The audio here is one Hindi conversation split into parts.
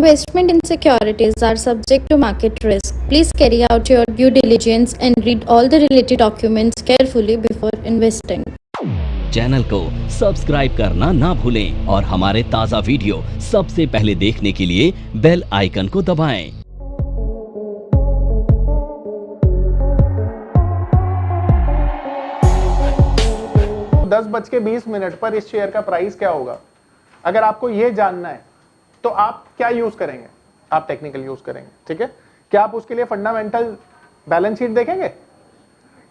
Investment in securities are subject to market risk. Please carry out your due diligence and read all the related documents carefully before investing. Channel को सब्सक्राइब करना ना भूलें और हमारे ताज़ा वीडियो सबसे पहले देखने के लिए बेल आइकन को दबाएं। 10:20 पर इस शेयर का प्राइस क्या होगा? अगर आपको ये जानना है तो आप क्या यूज करेंगे? आप टेक्निकल यूज करेंगे, ठीक है? क्या आप उसके लिए फंडामेंटल बैलेंस शीट देखेंगे?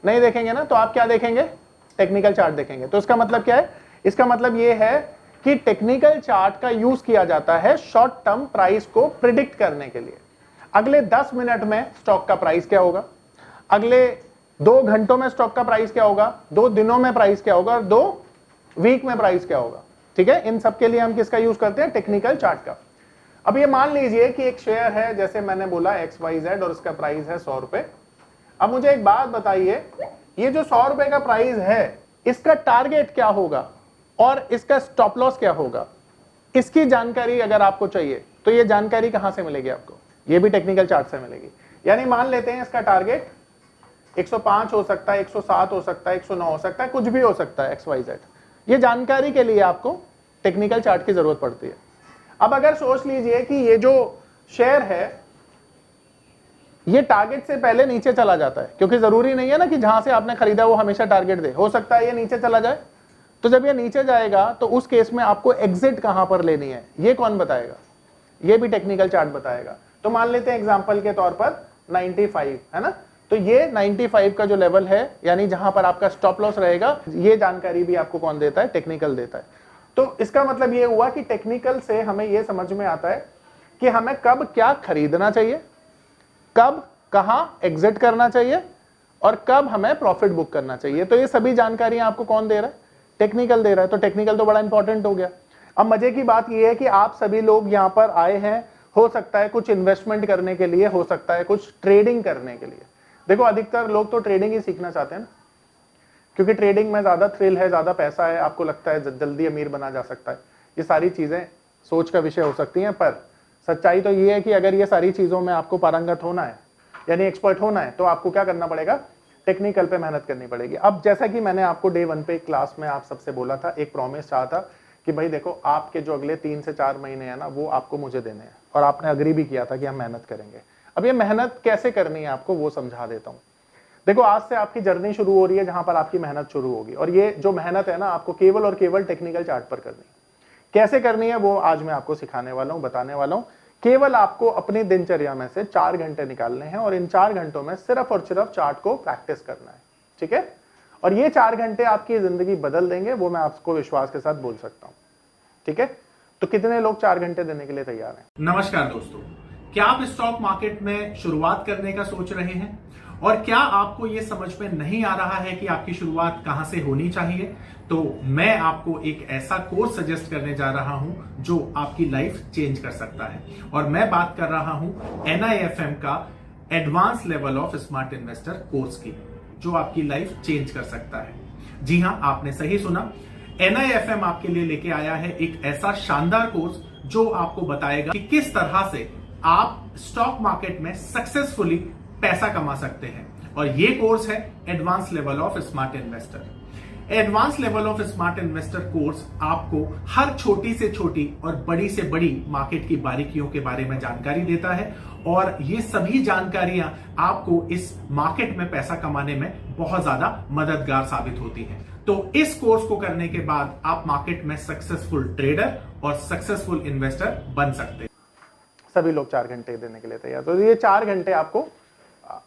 नहीं देखेंगे ना, तो आप क्या देखेंगे? टेक्निकल चार्ट देखेंगे। तो इसका मतलब क्या है? इसका मतलब ये है कि टेक्निकल चार्ट का यूज किया जाता है शॉर्ट टर्म प्राइस को प्रिडिक्ट करने के लिए। अगले 10 मिनट में स्टॉक का प्राइस क्या होगा, अगले 2 घंटों में स्टॉक का प्राइस क्या होगा, 2 दिनों में प्राइस क्या होगा और 2 वीक में प्राइस क्या होगा, ठीक है? इन सब के लिए हम किसका यूज करते हैं? टेक्निकल चार्ट का। अब ये मान लीजिए कि एक शेयर है, जैसे मैंने बोला XYZ, और इसका प्राइस है 100 रुपए। अब मुझे एक बात बताइए, ये जो 100 रुपए का प्राइस है, इसका टारगेट क्या होगा और इसका स्टॉप लॉस क्या होगा? इसकी जानकारी अगर आपको चाहिए तो ये जानकारी कहां से मिलेगी आपको? ये भी टेक्निकल चार्ट से मिलेगी। यानी मान लेते हैं इसका टारगेट 105 हो सकता है, 107 हो सकता है, 109 हो सकता है, कुछ भी हो सकता है, XYZ। ये जानकारी के लिए आपको टेक्निकल चार्ट की जरूरत पड़ती है। अब अगर सोच लीजिए कि ये जो शेयर है ये टारगेट से पहले नीचे चला जाता है, क्योंकि जरूरी नहीं है ना कि जहां से आपने खरीदा वो हमेशा टारगेट दे, हो सकता है ये नीचे चला जाए। तो जब ये नीचे जाएगा तो उस केस में आपको एग्जिट कहां पर लेनी है, ये कौन बताएगा? ये भी टेक्निकल चार्ट बताएगा। तो मान लेते हैं एग्जांपल के तौर पर 95 है ना, तो ये 95 का जो लेवल है, यानी जहां पर आपका स्टॉप लॉस रहेगा, ये जानकारी भी आपको कौन देता है? टेक्निकल देता है। तो इसका मतलब ये हुआ कि टेक्निकल से हमें ये समझ में आता है कि हमें कब क्या खरीदना चाहिए, कब कहां एग्जिट करना चाहिए और कब हमें प्रॉफिट बुक करना चाहिए। तो ये सभी जानकारियां आपको कौन दे रहा है? टेक्निकल दे रहा है। तो टेक्निकल तो बड़ा इंपॉर्टेंट हो गया। अब मजे की बात यह है कि आप सभी लोग यहां पर आए हैं, हो सकता है कुछ इन्वेस्टमेंट करने के लिए, हो सकता है कुछ ट्रेडिंग करने के लिए। देखो, अधिकतर लोग तो ट्रेडिंग ही सीखना चाहते हैं ना, क्योंकि ट्रेडिंग में ज्यादा थ्रिल है, ज्यादा पैसा है, आपको लगता है जल्दी अमीर बना जा सकता है। ये सारी चीजें सोच का विषय हो सकती हैं, पर सच्चाई तो ये है कि अगर ये सारी चीजों में आपको पारंगत होना है, यानी एक्सपर्ट होना है, तो आपको क्या करना पड़ेगा? टेक्निकल पे मेहनत करनी पड़ेगी। अब जैसा कि मैंने आपको डे 1 पे क्लास में आप सबसे बोला था, एक प्रॉमिस चाहा था कि भाई देखो, आपके जो अगले 3 से 4 महीने हैं ना, वो आपको मुझे देने हैं, और आपने अग्री भी किया था कि हम मेहनत करेंगे। अब ये मेहनत कैसे करनी है आपको, वो समझा देता हूं। देखो, आज से आपकी जर्नी शुरू हो रही है जहां पर आपकी मेहनत शुरू होगी, और ये जो मेहनत है ना, आपको केवल और केवल टेक्निकल चार्ट पर करनी है। कैसे करनी है वो आज मैं आपको सिखाने वाला हूं, बताने वाला हूं। केवल आपको अपनी दिनचर्या में से 4 घंटे निकालने हैं, और इन 4 घंटों में सिर्फ और सिर्फ चार्ट को प्रैक्टिस करना है, ठीक है? और ये 4 घंटे आपकी जिंदगी बदल देंगे, वो मैं आपको विश्वास के साथ बोल सकता हूं, ठीक है? तो कितने लोग 4 घंटे देने के लिए तैयार हैं? नमस्कार दोस्तों, क्या आप स्टॉक मार्केट में शुरुआत करने का सोच रहे हैं और क्या आपको यह समझ में नहीं आ रहा है कि आपकी शुरुआत कहां से होनी चाहिए? तो मैं आपको एक ऐसा कोर्स सजेस्ट करने जा रहा हूं जो आपकी लाइफ चेंज कर सकता है, और मैं बात कर रहा हूं NIFM का advance level of smart investor course की, जो आपकी लाइफ चेंज कर सकता है। जी हां, आपने सही सुना, NIFM आपके लिए लेके आया है एक ऐसा शानदार कोर्स जो आपको बताएगा कि किस तरह से आप स्टॉक मार्केट में सक्सेसफुली पैसा कमा सकते हैं। और ये कोर्स है advance level of smart investor. Advance level of smart investor course आपको हर छोटी से छोटी और बड़ी से बड़ी मार्केट की बारीकियों के बारे में जानकारी देता है, और ये सभी जानकारियां आपको इस मार्केट में पैसा कमाने में बहुत ज्यादा मददगार साबित होती हैं। तो इस कोर्स को करने के बाद आप मार्केट में सक्सेसफुल ट्रेडर और सक्सेसफुल इन्वेस्टर बन सकते हैं। सभी लोग 4 घंटे देने के लिए तैयार। तो ये 4 घंटे आपको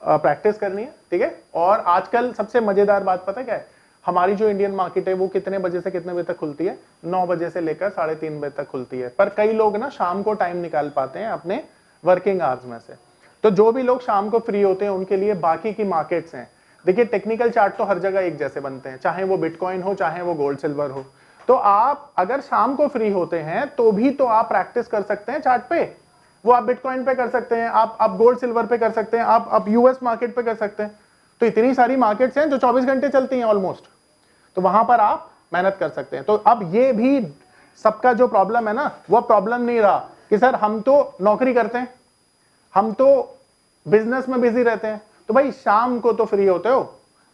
प्रैक्टिस करनी है, ठीक है? और आजकल सबसे मजेदार बात पता है क्या है? हमारी जो इंडियन मार्केट है वो कितने बजे से कितने बजे तक खुलती है? 9 बजे से लेकर 3:30 बजे तक खुलती है। पर कई लोग ना शाम को टाइम निकाल पाते हैं अपने वर्किंग आवर्स में से। तो जो भी लोग शाम को फ्री होते हैं उनके लिए बाकी की मार्केट्स हैं। देखिए, टेक्निकल चार्ट तो हर जगह एक जैसे बनते हैं, चाहे वो बिटकॉइन हो, चाहे वो गोल्ड सिल्वर हो। तो आप अगर शाम को फ्री होते हैं तो भी तो आप प्रैक्टिस कर सकते हैं चार्ट पे। वो आप बिटकॉइन पे कर सकते हैं, आप गोल्ड सिल्वर पे कर सकते हैं, आप यूएस मार्केट पे कर सकते हैं। तो इतनी सारी मार्केट्स हैं जो 24 घंटे चलती हैं ऑलमोस्ट, तो वहां पर आप मेहनत कर सकते हैं। तो अब ये भी सबका जो प्रॉब्लम है ना, वो प्रॉब्लम नहीं रहा कि सर हम तो नौकरी करते हैं, हम तो बिजनेस में बिजी रहते हैं, तो भाई शाम को तो फ्री होते हो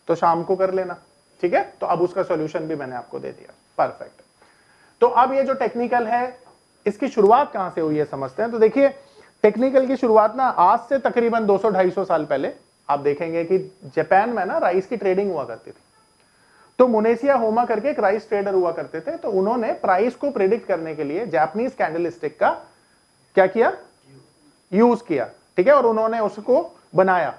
तो शाम को कर लेना, ठीक है। तो अब उसका सॉल्यूशन भी मैंने आपको दे दिया, परफेक्ट। तो अब ये जो टेक्निकल है इसकी शुरुआत कहां से हुई है समझते हैं। तो देखिए टेक्निकल की शुरुआत ना आज से तकरीबन 200-250 साल पहले आप देखेंगे कि जापान में ना राइस की ट्रेडिंग हुआ करती थी। तो मोनेसिया होमा करके एक राइस ट्रेडर हुआ करते थे, तो उन्होंने प्राइस को प्रेडिक्ट करने के लिए जापानीज कैंडलस्टिक का क्या किया, यूज किया, ठीक है। और उन्होंने उसको बनाया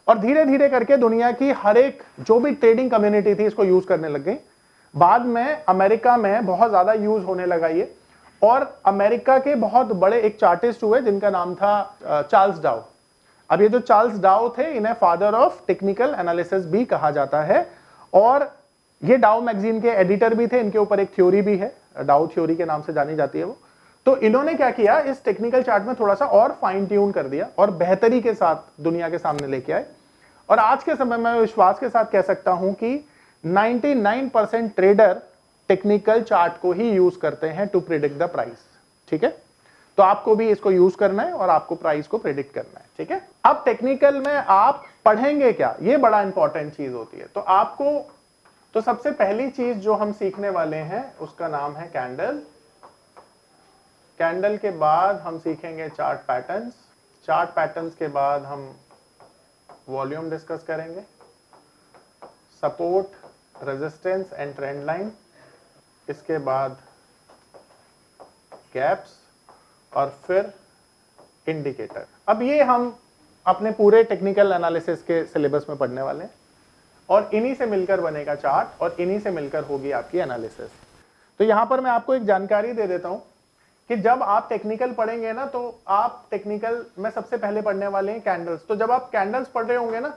और धीरे धीरे करके दुनिया की हर एक जो भी ट्रेडिंग कम्युनिटी थी इसको यूज करने लग गई। बाद में अमेरिका में बहुत ज्यादा यूज होने लगा ये, और अमेरिका के बहुत बड़े एक चार्टिस्ट हुए जिनका नाम था चार्ल्स डाउ। अब ये जो चार्ल्स डाउ थे इन्हें फादर ऑफ टेक्निकल एनालिसिस भी कहा जाता है, और ये डाउ मैगजीन के एडिटर भी थे। इनके ऊपर एक थ्योरी भी है, डाउ थ्योरी के नाम से जानी जाती है वो। तो इन्होंने क्या किया, इस टेक्निकल चार्ट में थोड़ा सा और फाइन ट्यून कर दिया और बेहतरी के साथ दुनिया के सामने लेके आए। और आज के समय में विश्वास के साथ कह सकता हूं कि 99% ट्रेडर टेक्निकल चार्ट को ही यूज करते हैं टू प्रिडिक्ट द प्राइस, ठीक है। तो आपको भी इसको यूज करना है और आपको प्राइस को प्रिडिक्ट करना है, ठीक है। अब टेक्निकल में आप पढ़ेंगे क्या, ये बड़ा इंपॉर्टेंट चीज होती है। तो आपको तो सबसे पहली चीज जो हम सीखने वाले हैं उसका नाम है कैंडल। कैंडल के बाद हम सीखेंगे चार्ट पैटर्न्स, चार्ट पैटर्न्स के बाद हम वॉल्यूम डिस्कस करेंगे, support, resistance and trend line, इसके बाद गैप्स और फिर इंडिकेटर। अब ये हम अपने पूरे टेक्निकल एनालिसिस के सिलेबस में पढ़ने वाले हैं और इन्हीं से मिलकर बनेगा चार्ट और इन्हीं से मिलकर होगी आपकी एनालिसिस। तो यहां पर मैं आपको एक जानकारी दे देता हूं कि जब आप टेक्निकल पढ़ेंगे ना तो आप टेक्निकल में सबसे पहले पढ़ने वाले हैं कैंडल्स। तो जब आप कैंडल्स पढ़ रहे होंगे ना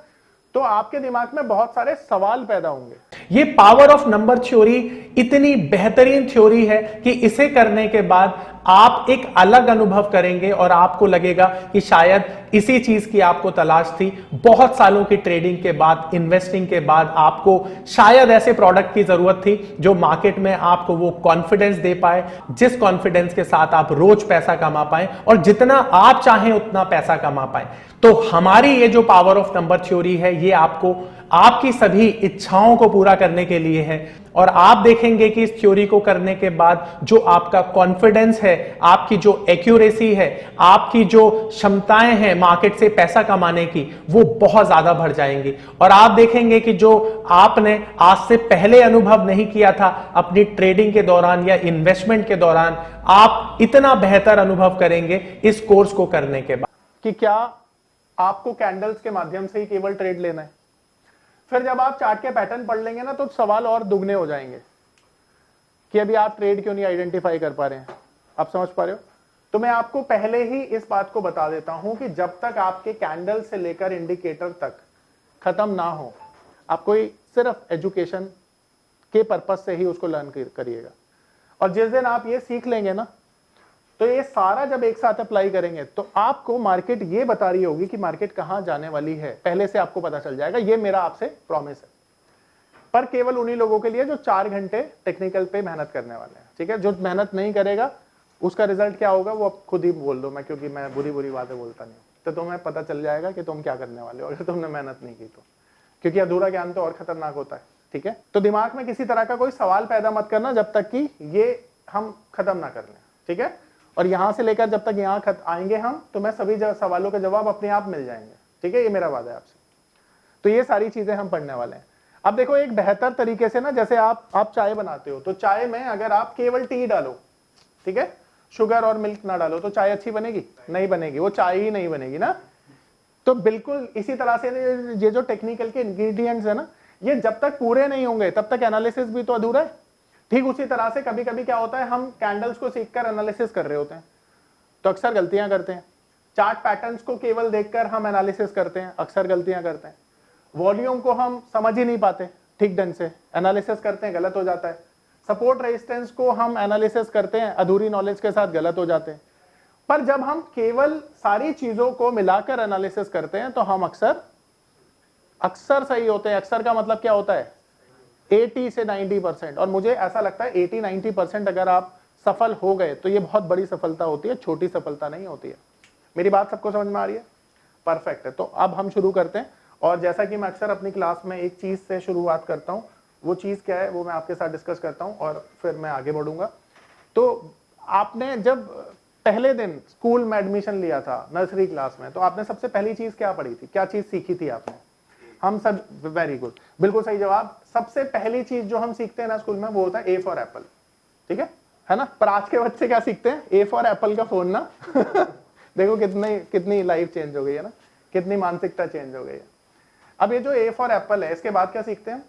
तो आपके दिमाग में बहुत सारे सवाल पैदा होंगे। ये पावर ऑफ नंबर थ्योरी इतनी बेहतरीन थ्योरी है कि इसे करने के बाद आप एक अलग अनुभव करेंगे और आपको लगेगा कि शायद इसी चीज की आपको तलाश थी। बहुत सालों की ट्रेडिंग के बाद, इन्वेस्टिंग के बाद आपको शायद ऐसे प्रोडक्ट की जरूरत थी जो मार्केट में आपको वो कॉन्फिडेंस दे पाए, जिस कॉन्फिडेंस के साथ आप रोज पैसा कमा पाए और जितना आप चाहें उतना पैसा कमा पाए। तो हमारी ये जो पावर ऑफ नंबर थ्योरी है ये आपको आपकी सभी इच्छाओं को पूरा करने के लिए है। और आप देखेंगे कि इस थ्योरी को करने के बाद जो आपका कॉन्फिडेंस है, आपकी जो एक्यूरेसी है, आपकी जो क्षमताएं हैं मार्केट से पैसा कमाने की, वो बहुत ज्यादा बढ़ जाएंगी। और आप देखेंगे कि जो आपने आज से पहले अनुभव नहीं किया था अपनी ट्रेडिंग के दौरान या इन्वेस्टमेंट के दौरान, आप इतना बेहतर अनुभव करेंगे इस कोर्स को करने के बाद। कि क्या आपको कैंडल्स के माध्यम से ही केवल ट्रेड लेना है? फिर जब आप चार्ट के पैटर्न पढ़ लेंगे ना तो सवाल और दुगने हो जाएंगे कि अभी आप ट्रेड क्यों नहीं आइडेंटिफाई कर पा रहे हैं। आप समझ पा रहे हो? तो मैं आपको पहले ही इस बात को बता देता हूं कि जब तक आपके कैंडल से लेकर इंडिकेटर तक खत्म ना हो, आप कोई सिर्फ एजुकेशन के पर्पस से ही उसको लर्न करिएगा। और जिस दिन आप ये सीख लेंगे ना तो ये सारा जब एक साथ अप्लाई करेंगे तो आपको मार्केट ये बता रही होगी कि मार्केट कहां जाने वाली है, पहले से आपको पता चल जाएगा। ये मेरा आपसे प्रॉमिस है, पर केवल उन्हीं लोगों के लिए जो 4 घंटे टेक्निकल पे मेहनत करने वाले हैं, ठीक है। जो मेहनत नहीं करेगा उसका रिजल्ट क्या होगा वो आप खुद ही बोल दो, मैं क्योंकि मैं बुरी बुरी बातें बोलता नहीं, तो तुम्हें पता चल जाएगा कि तुम क्या करने वाले हो अगर तुमने मेहनत नहीं की तो, क्योंकि अधूरा ज्ञान तो और खतरनाक होता है, ठीक है। तो दिमाग में किसी तरह का कोई सवाल पैदा मत करना जब तक कि ये हम खत्म ना कर लें, ठीक है। और यहां से लेकर जब तक यहां आएंगे हम तो मैं सभी सवालों के जवाब अपने आप मिल जाएंगे, ठीक है। ये मेरा वादा है आपसे। तो ये सारी चीजें हम पढ़ने वाले हैं। अब देखो एक बेहतर तरीके से ना, जैसे आप चाय बनाते हो तो चाय में अगर आप केवल टी डालो, ठीक है, शुगर और मिल्क ना डालो तो चाय अच्छी बनेगी? नहीं बनेगी, वो चाय ही नहीं बनेगी ना। तो बिल्कुल इसी तरह से ये जो टेक्निकल के इंग्रेडिएंट्स है ना, ये जब तक पूरे नहीं होंगे तब तक एनालिसिस भी तो अधूरा है। ठीक उसी तरह से कभी कभी क्या होता है, हम कैंडल्स को सीखकर एनालिसिस कर रहे होते हैं तो अक्सर गलतियां करते हैं। चार्ट पैटर्न्स को केवल देखकर हम एनालिसिस करते हैं, अक्सर गलतियां करते हैं। वॉल्यूम को हम समझ ही नहीं पाते ठीक ढंग से, एनालिसिस करते हैं, गलत हो जाता है। सपोर्ट रेजिस्टेंस को हम एनालिसिस करते हैं, अधूरी नॉलेज के साथ गलत हो जाते हैं। पर जब हम केवल सारी चीजों को मिलाकर एनालिसिस करते हैं तो हम अक्सर सही होते हैं। अक्सर का मतलब क्या होता है? 80 से 90%। और मुझे ऐसा लगता है 80-90% अगर आप सफल हो गए तो ये बहुत बड़ी सफलता होती है, छोटी सफलता नहीं होती है। मेरी बात सबको समझ में आ रही है? परफेक्ट है। तो अब हम शुरू करते हैं, और जैसा कि मैं अक्सर अपनी क्लास में एक चीज से शुरुआत करता हूं, वो चीज क्या है वो मैं आपके साथ डिस्कस करता हूं और फिर मैं आगे बढ़ूंगा। तो आपने जब पहले दिन स्कूल में एडमिशन लिया था नर्सरी क्लास में, तो आपने सबसे पहली चीज क्या पढ़ी थी, क्या चीज सीखी थी आपने? हम सब, वेरी गुड, बिल्कुल सही जवाब। सबसे पहली चीज जो हम सीखते हैं ना स्कूल में वो होता है ए फॉर एप्पल, ठीक है ना? पर आज के बच्चे क्या सीखते हैं? ए फॉर एप्पल का फोन ना देखो कितनी लाइफ चेंज हो गई है ना, कितनी मानसिकता चेंज हो गई है। अब ये जो ए फॉर एप्पल है, इसके बाद क्या सीखते हैं?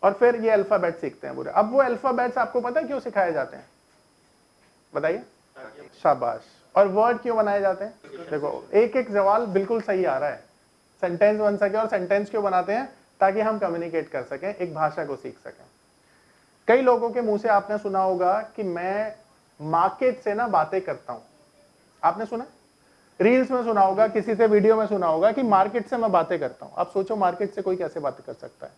और फिर ये अल्फाबेट सीखते हैं पूरे। अब वो अल्फाबेट्स आपको पता है क्यों सिखाए जाते हैं? बताइए। शाबाश। और वर्ड क्यों बनाए जाते हैं? देखो एक एक सवाल बिल्कुल सही आ रहा है, सेंटेंस बन सके। और सेंटेंस क्यों बनाते हैं? ताकि हम कम्युनिकेट कर सकें, एक भाषा को सीख सकें। कई लोगों के मुंह से आपने सुना होगा कि मैं मार्केट से ना बातें करता हूं। आपने सुना? रील्स में सुना होगा, किसी से वीडियो में सुना होगा कि मार्केट से मैं बातें करता हूं। आप सोचो मार्केट से कोई कैसे बातें कर सकता है?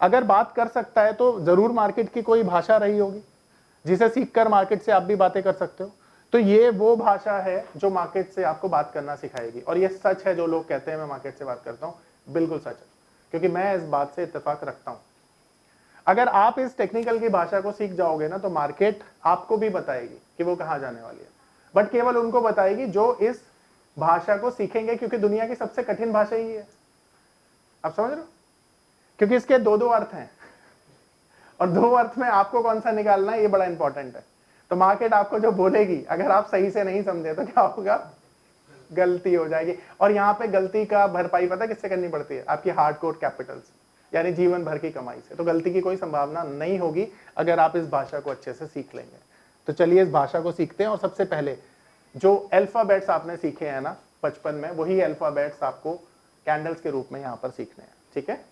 अगर बात कर सकता है तो जरूर मार्केट की कोई भाषा रही होगी जिसे सीखकर मार्केट से आप भी बातें कर सकते हो। तो ये वो भाषा है जो मार्केट से आपको बात करना सिखाएगी। और ये सच है, जो लोग कहते हैं मैं मार्केट से बात करता हूं, बिल्कुल सच है, क्योंकि मैं इस बात से इत्तेफाक रखता हूं। अगर आप इस टेक्निकल की भाषा को सीख जाओगे ना, तो मार्केट आपको भी बताएगी कि वो कहां जाने वाली है, बट केवल उनको बताएगी जो इस भाषा को सीखेंगे, क्योंकि दुनिया की सबसे कठिन भाषा ही है। आप समझ रहे हो? क्योंकि इसके दो अर्थ हैं, और दो अर्थ में आपको कौन सा निकालना है ये बड़ा इंपॉर्टेंट है। तो मार्केट आपको जो बोलेगी, अगर आप सही से नहीं समझे तो क्या होगा? गलती हो जाएगी। और यहाँ पे गलती का भरपाई पता किससे करनी पड़ती है? आपकी हार्डकोर कैपिटल से, यानी जीवन भर की कमाई से। तो गलती की कोई संभावना नहीं होगी अगर आप इस भाषा को अच्छे से सीख लेंगे। तो चलिए इस भाषा को सीखते हैं। और सबसे पहले जो अल्फाबेट्स आपने सीखे हैं ना बचपन में, वही अल्फाबेट्स आपको कैंडल्स के रूप में यहाँ पर सीखने हैं, ठीक है?